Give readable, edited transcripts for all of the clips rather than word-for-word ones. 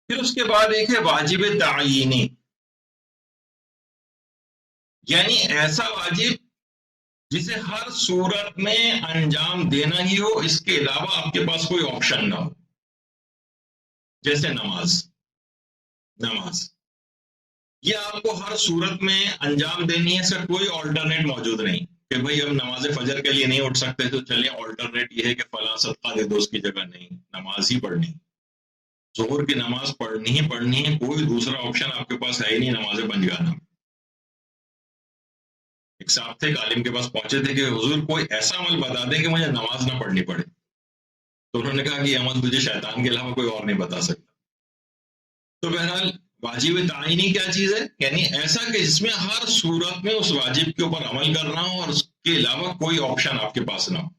پھر اس کے بعد ایک ہے واجب تعینی، یعنی ایسا واجب جسے ہر صورت میں انجام دینا ہی ہو، اس کے علاوہ آپ کے پاس کوئی آپشن نہ ہو، جیسے نماز یہ آپ کو ہر صورت میں انجام دینی ہے، اس کا کوئی آلٹرنیٹ موجود نہیں کہ بھئی اب نماز فجر کے لیے نہیں اٹھ سکتے تو چلیں آلٹرنیٹ یہ ہے کہ فلاں صدقہ دے دو، اس کی جگہ نہیں، نماز ہی پڑھنی، ظہر کی نماز پڑھنی ہی پڑھنی ہے، کوئی دوسرا آپشن آپ کے پاس ہے ہی نہیں نماز پنج گانا۔ ایک صاحب تھے، ایک عالم کے پاس پہنچے تھے کہ حضور کوئی ایسا عمل بتا دیں کہ مجھے نماز نہ پڑھنی پڑے، تو انہوں نے کہا کہ یہ عمل تجھے شیطان کے علاوہ کوئی اور نہیں بتا سکتا۔ تو بہرحال واجب تعینی کیا چیز ہے؟ یعنی ایسا کہ جس میں ہر صورت میں اس واجب کے اوپر عمل کرنا ہو اور اس کے علاوہ کوئی آپشن آپ کے پاس نہ ہو۔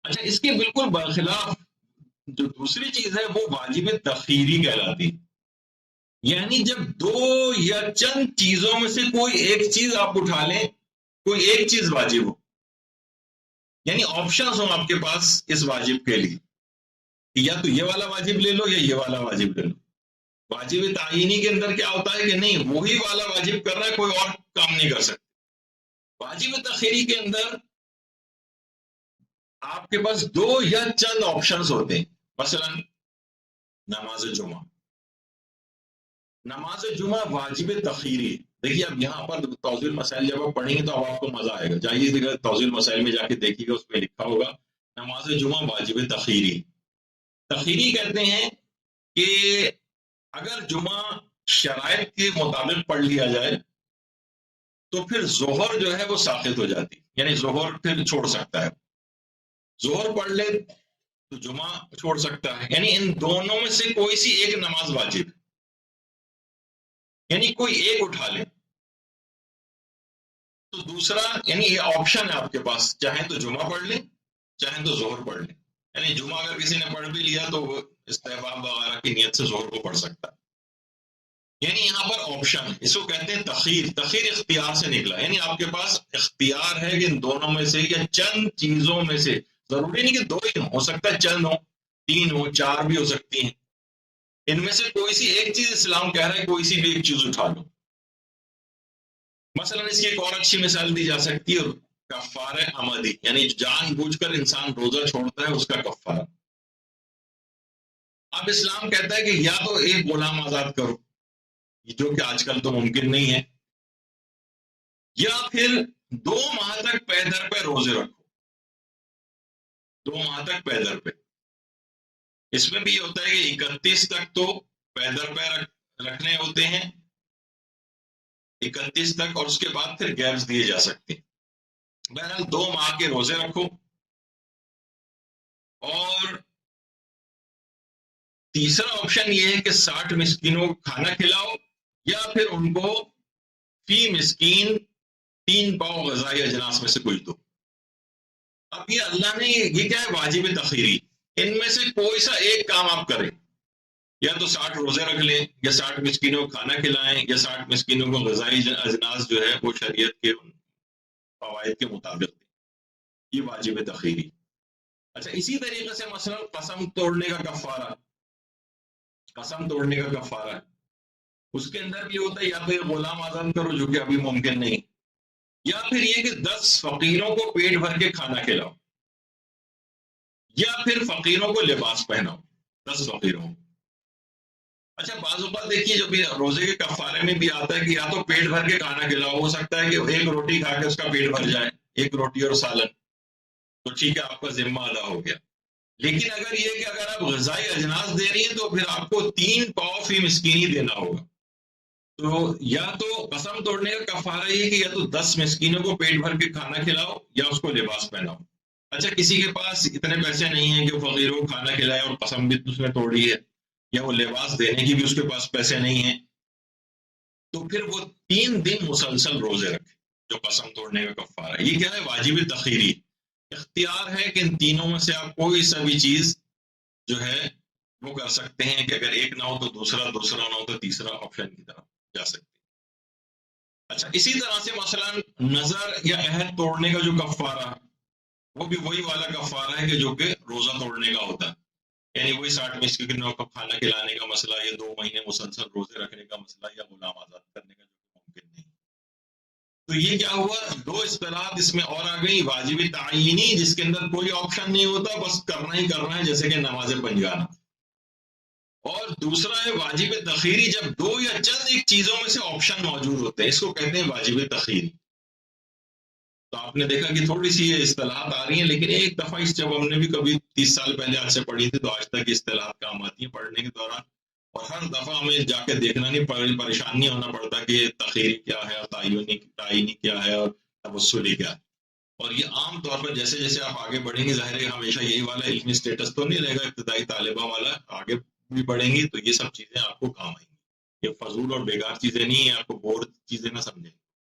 اچھا، اس کے بالکل برخلاف جو دوسری چیز ہے وہ واجب تخیری کہلاتی، یعنی جب دو یا چند چیزوں میں سے کوئی ایک چیز آپ اٹھا لیں، کوئی ایک چیز واجب ہو، یعنی آپشنز ہوں آپ کے پاس اس واجب کے لیے، یا تو یہ والا واجب لے لو یا یہ والا واجب لے لو۔ واجب تعینی کے اندر کیا ہوتا ہے کہ نہیں، وہی والا واجب کر رہا ہے، کوئی اور کام نہیں کر سکتا۔ واجب تخیری کے اندر آپ کے پاس دو یا چند آپشنز ہوتے ہیں، مثلا نماز جمعہ واجب تخیری۔ دیکھیے اب یہاں پر توضیح المسائل جب آپ پڑھیں گے تو اب آپ کو مزہ آئے گا، جائیے توضیح المسائل میں جا کے دیکھیے گا، اس میں لکھا ہوگا نماز جمعہ واجب تخیری۔ تخیری کہتے ہیں کہ اگر جمعہ شرائط کے مطابق پڑھ لیا جائے تو پھر ظہر جو ہے وہ ساقط ہو جاتی، یعنی ظہر پھر چھوڑ سکتا ہے، ظہر پڑھ لے تو جمعہ چھوڑ سکتا ہے، یعنی ان دونوں میں سے کوئی سی ایک نماز واجب، یعنی کوئی ایک اٹھا لے تو دوسرا، یعنی یہ آپشن ہے آپ کے پاس، چاہیں تو جمعہ پڑھ لیں چاہیں تو ظہر پڑھ لیں، یعنی جمعہ اگر کسی نے پڑھ بھی لیا تو وہ استحباب وغیرہ کی نیت سے ظہر کو پڑھ سکتا ہے، یعنی یہاں پر آپشن، اس کو کہتے ہیں تخیر۔ تخیر اختیار سے نکلا، یعنی آپ کے پاس اختیار ہے کہ ان دونوں میں سے یا چند چیزوں میں سے، ضروری نہیں کہ دو ہی ہو سکتا ہے چند ہو، تین ہو، چار بھی ہو سکتی ہیں، ان میں سے کوئی سی ایک چیز اسلام کہہ رہا ہے کوئی سی بھی ایک چیز اٹھا لو۔ مثلا اس کی ایک اور اچھی مثال دی جا سکتی ہے کفارہ عمدی، یعنی جان بوجھ کر انسان روزہ چھوڑتا ہے اس کا کفارہ۔ اب اسلام کہتا ہے کہ یا تو ایک غلام آزاد کرو، جو کہ آج کل تو ممکن نہیں ہے، یا پھر 2 ماہ تک پے در پہ روزے رکھو، 2 ماہ تک پے در پہ۔ اس میں بھی یہ ہوتا ہے کہ 31 تک تو پے در پہ رکھنے ہوتے ہیں، 31 تک، اور اس کے بعد پھر گیپس دیے جا سکتے ہیں۔ بہرحال 2 ماہ کے روزے رکھو، اور تیسرا آپشن یہ ہے کہ 60 مسکینوں کو کھانا کھلاؤ، یا پھر ان کو فی مسکین 3 پاؤ غذائی اجناس میں سے کچھ دو۔ اب یہ اللہ نے، یہ کیا ہے، واجب تخیری، ان میں سے کوئی سا ایک کام آپ کریں، یا تو 60 روزے رکھ لیں، یا 60 مسکینوں کو کھانا کھلائیں، یا 60 مسکینوں کو غذائی اجناس جو ہے وہ شریعت کے فوائد کے مطابق دیں، یہ واجب تخیری۔ اچھا، اسی طریقے سے مثلا قسم توڑنے کا کفارہ، قسم توڑنے کا کفارہ ہے، اس کے اندر بھی ہوتا ہے یا تو یہ غلام آزاد کرو جو کہ ابھی ممکن نہیں، یا پھر یہ کہ 10 فقیروں کو پیٹ بھر کے کھانا کھلاؤ، یا پھر فقیروں کو لباس پہناؤ، 10 فقیروں کو۔ اچھا، بعض اوقات دیکھیے جو بھی روزے کے کفارے میں بھی آتا ہے کہ یا تو پیٹ بھر کے کھانا کھلاؤ، ہو سکتا ہے کہ ایک روٹی کھا کے اس کا پیٹ بھر جائے، ایک روٹی اور سالن، تو ٹھیک ہے آپ کا ذمہ ادا ہو گیا۔ لیکن اگر یہ کہ اگر آپ غذائی اجناس دے رہی ہیں تو پھر آپ کو 3 پاؤ فی مسکینی دینا ہوگا، تو یا تو قسم توڑنے کا کفارہ یہ کہ یا تو 10 مسکینوں کو پیٹ بھر کے کھانا کھلاؤ یا اس کو لباس پہناؤ۔ اچھا، کسی کے پاس اتنے پیسے نہیں ہیں کہ وہ فقیروں کو کھانا کھلائے اور قسم بھی اس نے توڑی ہے، یا وہ لباس دینے کی بھی اس کے پاس پیسے نہیں ہیں، تو پھر وہ 3 دن مسلسل روزے رکھے، جو قسم توڑنے کا کفارہ ہے۔ یہ کیا ہے، واجب تخیری، اختیار ہے کہ ان تینوں میں سے آپ کوئی سا بھی چیز جو ہے وہ کر سکتے ہیں، کہ اگر ایک نہ ہو تو دوسرا، دوسرا نہ ہو تو تیسرا آپشن کی طرف جا سکتے ہیں۔ اچھا، اسی طرح سے مثلا نظر یا عہد توڑنے کا جو کفارہ، وہ بھی وہی والا کفارہ ہے کہ جو کہ روزہ توڑنے کا ہوتا ہے، یعنی وہی 60 مسکینوں کو کھانا کھلانے کا مسئلہ، یا 2 مہینے مسلسل روزے رکھنے کا مسئلہ، یا غلام آزاد کرنے کا، جو ممکن نہیں. تو یہ کیا ہوا، 2 اصطلاحات اس میں اور آ گئی. واجب تعینی جس کے اندر کوئی آپشن نہیں ہوتا، بس کرنا ہی کرنا ہے، جیسے کہ نماز پنجگانہ. اور دوسرا ہے واجب تخیری، جب 2 یا چند ایک چیزوں میں سے آپشن موجود ہوتے ہیں، اس کو کہتے ہیں واجب تخیری. تو آپ نے دیکھا کہ تھوڑی سی یہ اصطلاحات آ رہی ہیں، لیکن ایک دفعہ اس جب ہم نے بھی کبھی 30 سال پہلے آج سے پڑھی تھی، تو آج تک یہ اصطلاحات کام آتی ہیں پڑھنے کے دوران. اور ہر دفعہ ہمیں جا کے دیکھنا نہیں پریشان نہیں ہونا پڑتا کہ تخیری کیا ہے، اور تعینی کیا ہے، اور تبصری کیا ہے. اور یہ عام طور پر جیسے جیسے آپ آگے بڑھیں گے، ظاہر ہے ہمیشہ یہی والا علمی اسٹیٹس تو نہیں رہے گا ابتدائی طالبہ والا، آگے بھی بڑھیں گی تو یہ سب چیزیں آپ کو کام آئیں گی. یہ فضول اور بیکار چیزیں نہیں ہیں، آپ کو بور چیزیں نہ سمجھیں.